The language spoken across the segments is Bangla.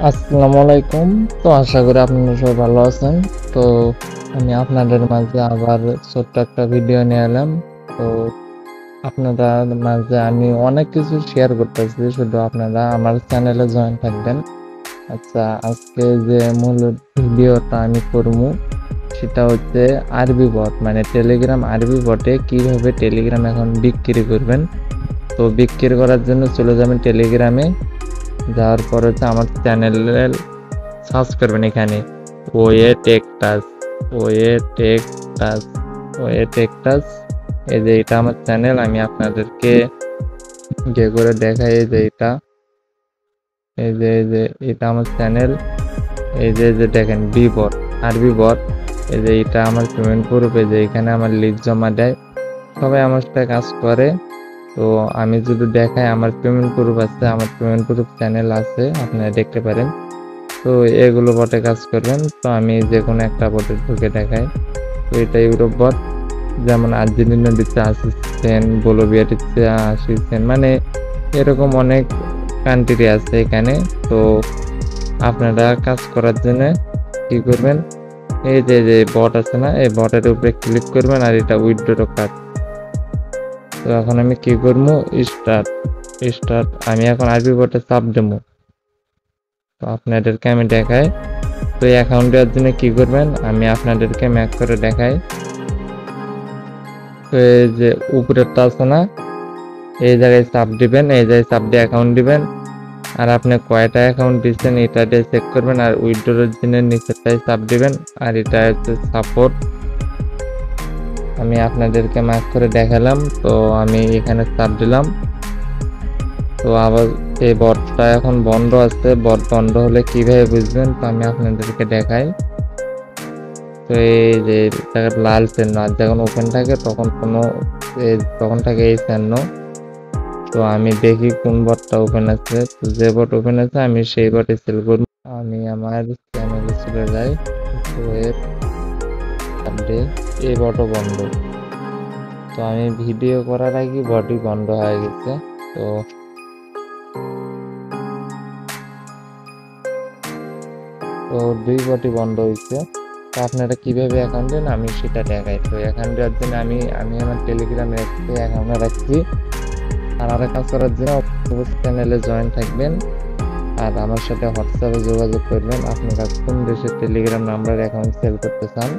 আসসালামু আলাইকুম। তো আশা করি আপনারা সবাই ভালো আছেন। তো আমি আপনাদের মাঝে আবার ছোট্ট একটা ভিডিও নিয়ে এলাম। তো আপনাদের মাঝে আমি অনেক কিছু শেয়ার করতেছি, শুধু আপনারা আমার চ্যানেলে জয়েন থাকবেন। আচ্ছা, আজকে যে মূল ভিডিওটা আমি করবো সেটা হচ্ছে আরবি বট, মানে টেলিগ্রাম আরবি বটে কিভাবে টেলিগ্রাম এখন বিক্রি করবেন। তো বিক্রি করার জন্য চলে যাবেন টেলিগ্রামে, যাওয়ার পর হচ্ছে আমার চ্যানেলে সার্চ করবেন এখানে way tech touch, way tech touch, way tech touch. এই যে এটা আমার চ্যানেল, আমি আপনাদেরকে যে করে দেখাই। এই যে এটা, এই যে এটা আমার চ্যানেল। এই যে দেখেন বি বট, আরবি বট। এই যে এটা আমার পেমেন্ট প্রুফ। এই যে এখানে আমার লিস্ট জমা দেয়, সবাই আমার সাথে কাজ করে। তো আমি যদি দেখাই আমার পেমেন্ট প্রুফ আছে, আমার পেমেন্ট প্রুফ চ্যানেল আছে, আপনারা দেখতে পারেন। তো এগুলো বটে কাজ করবেন। তো আমি যে কোনো একটা বটে ঢুকে দেখাই। তো এটা ইউরোপ বট, যেমন আর্জেন্টিনা দিচ্ছে 80 সেন্ট, বলিভিয়া দিচ্ছে 80 সেন্ট, মানে এরকম অনেক কান্ট্রি আছে এখানে। তো আপনারা কাজ করার জন্য কি করবেন, এই যে বট আছে না, এই বটের উপরে ক্লিক করবেন আর এটা উইথড্র কার্ড। তো এখন আমি কি করবো, স্টার্ট স্টার্ট। আমি এখন আরবি বটে চাপ দেবো। তো আপনাদেরকে আমি দেখাই। তো এই অ্যাকাউন্ট দেওয়ার জন্য কি করবেন, আমি আপনাদেরকে ম্যাক করে দেখাই। তো এই যে উপরেরটা আছে না, এই জায়গায় চাপ দিবেন, এই জায়গায় চাপ দিয়ে অ্যাকাউন্ট দিবেন। আর আপনি কয়টা অ্যাকাউন্ট দিচ্ছেন এটা দিয়ে চেক করবেন। আর উইথড্রোর জন্য নিচেরটায় চাপ দিবেন, আর এটা হচ্ছে সাপোর্ট। আমি আপনাদেরকে ম্যাক করে দেখালাম। তো আমি এখানে চাপ দিলাম। তো আবার এই বটটা এখন বন্ধ আছে, বট বন্ধ হলে কিভাবে বুঝবেন, তো আমি আপনাদেরকে দেখাই। তো এই যে জায়গাটা লাল চিহ্ন, আর যখন ওপেন থাকে তখন থাকে এই চিহ্ন। তো আমি দেখি কোন বটটা ওপেন আছে। তো যে বট ওপেন আছে আমি সেই বটে সেল করব। আমি আমার চ্যানেলে চলে যাই, ওয়েব আপডেট, এই বটও বন্ধ। তো আমি ভিডিও করার আগে বটই বন্ধ হয়ে গেছে। তো তো দুই বটই বন্ধ হয়েছে। তো আপনারা কিভাবে অ্যাকাউন্ট দেন আমি সেটা দেখাই। তো অ্যাকাউন্ট দেওয়ার জন্য আমি আমার টেলিগ্রামে অ্যাকাউন্টে রাখছি। আর আরেক কাজ করার জন্য চ্যানেলে জয়েন থাকবেন, আর আমার সাথে হোয়াটসঅ্যাপে যোগাযোগ করবেন আপনারা কোন দেশের টেলিগ্রাম নাম্বার অ্যাকাউন্ট সেল করতে চান।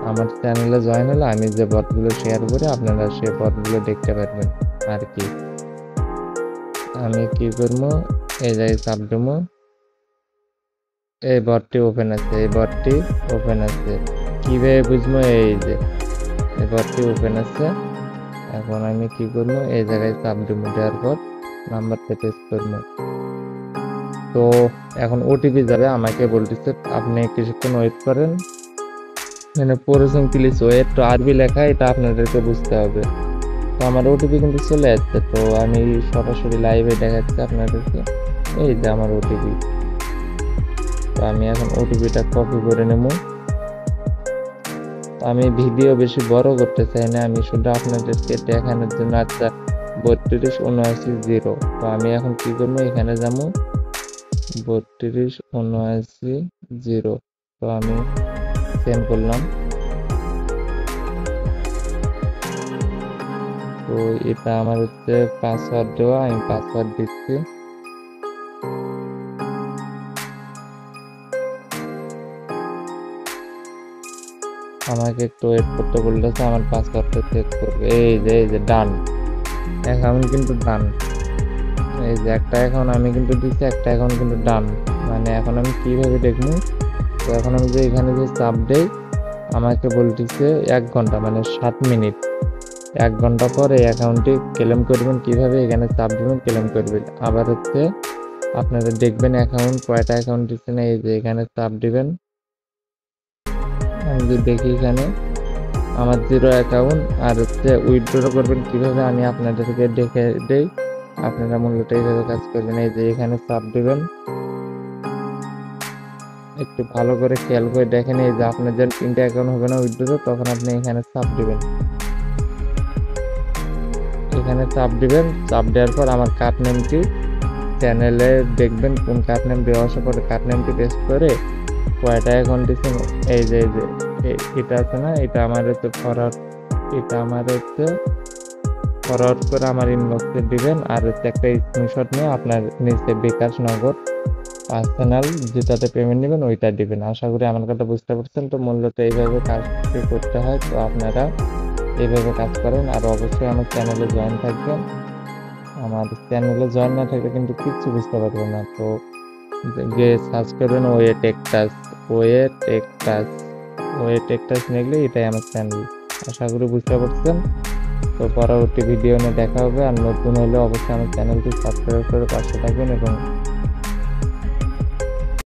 আমার চ্যানেলে জয়েন হলে আমি যে বটগুলো শেয়ার করি আপনারা সেই বটগুলো দেখতে পারবেন আর কি। আমি কি করবো, এই জায়গায় চাপ দেবো, এই বটটি ওপেন আছে, এই বটটি ওপেন আছে। কিভাবে বুঝবো, এই যে এই বটটি ওপেন আছে। এখন আমি কি করবো, এই জায়গায় চাপ দেবো, দেওয়ার পর নাম্বারটা পেস্ট করবো। তো এখন ওটিপি যাবে, আমাকে বলতেছে আপনি কিছুক্ষণ ওয়েট করেন, মানে পড়েছেন প্লিজ ওয়েট। তো আরবি লেখা, এটা আপনাদেরকে বুঝতে হবে। তো আমার ওটিপি কিন্তু চলে যাচ্ছে। তো আমি সরাসরি লাইভে দেখাচ্ছি আপনাদেরকে, এই যে আমার ওটিপি। তো আমি এখন ওটিপিটা কপি করে নেব। আমি ভিডিও বেশি বড় করতে চাই না, আমি শুধু আপনাদেরকে দেখানোর জন্য। আচ্ছা, 32 79 0। তো আমি এখন কি করবো, এখানে যাবো 32 79 0। তো আমি সেন্ড করলাম। তো এটা আমার হচ্ছে পাসওয়ার্ড দেওয়া, আমি পাসওয়ার্ড দিচ্ছি। আমাকে একটু ওয়েট করতে বলতেছে, আমার পাসওয়ার্ডটা চেক করবে। এই যে ডান, অ্যাকাউন্ট কিন্তু ডান। এই যে একটা অ্যাকাউন্ট আমি কিন্তু দিচ্ছি, একটা অ্যাকাউন্ট কিন্তু ডান। মানে এখন আমি কিভাবে দেখবো, তো এখন আমি যে এখানে যে চাপ দেই, আমাকে বলতেছে 1 ঘন্টা মানে 7 মিনিট। 1 ঘন্টা পর এই অ্যাকাউন্টটি ক্লেম করবেন। কিভাবে, এখানে চাপ দেবেন, ক্লেম করবেন। আবার হচ্ছে আপনারা দেখবেন অ্যাকাউন্ট কয়টা অ্যাকাউন্ট দিচ্ছেন, এই যে এখানে চাপ দিবেন। আমি যদি দেখি এখানে আমার 0 অ্যাকাউন্ট। আর হচ্ছে উইথড্র করবেন কিভাবে আমি আপনাদেরকে দেখে দেই, আপনারা মূলত এইভাবে কাজ করবেন। এই যে এখানে চাপ দিবেন, একটু ভালো করে খেয়াল করে দেখেন। এই যে আপনার যখন 3টা অ্যাকাউন্ট হবে না উইথড্র, তখন আপনি এখানে চাপ দিবেন। এখানে চাপ দিবেন, চাপ দেওয়ার পর আমার কার্ড নেমটি চ্যানেলে দেখবেন কোন কার্ড নেম দেওয়া আসার পরে কার্ড নেমটি পেস্ট করে কয়টা অ্যাকাউন্ট দিচ্ছেন, এই যে এটা আছে না, এটা আমার হচ্ছে ফরওয়ার্ড, এটা আমার হচ্ছে ফরওয়ার্ড করে আমার ইনবক্সে দিবেন। আর হচ্ছে একটা স্ক্রিনশট নিয়ে আপনার নিচে বিকাশ নগদ পার্সোনাল যেটাতে পেমেন্ট নেবেন ওইটা দিবেন। আশা করি আমার কথা বুঝতে পারছেন। তো মূলত এইভাবে কাজটি করতে হয়, তো আপনারা এইভাবে কাজ করেন। আর অবশ্যই আমার চ্যানেলে জয়েন থাকবেন। আমার চ্যানেলে জয়েন না থাকলে কিন্তু কিচ্ছু বুঝতে পারবেন না। তো গিয়ে সার্চ করবেন way tech touch, way tech touch, way tech touch লিখলে এটাই আমার চ্যানেল। আশা করি বুঝতে পারছেন। তো পরবর্তী ভিডিও নিয়ে দেখা হবে। আর নতুন হলে অবশ্যই আমার চ্যানেলটি সাবস্ক্রাইব করে পাশে থাকবেন এবং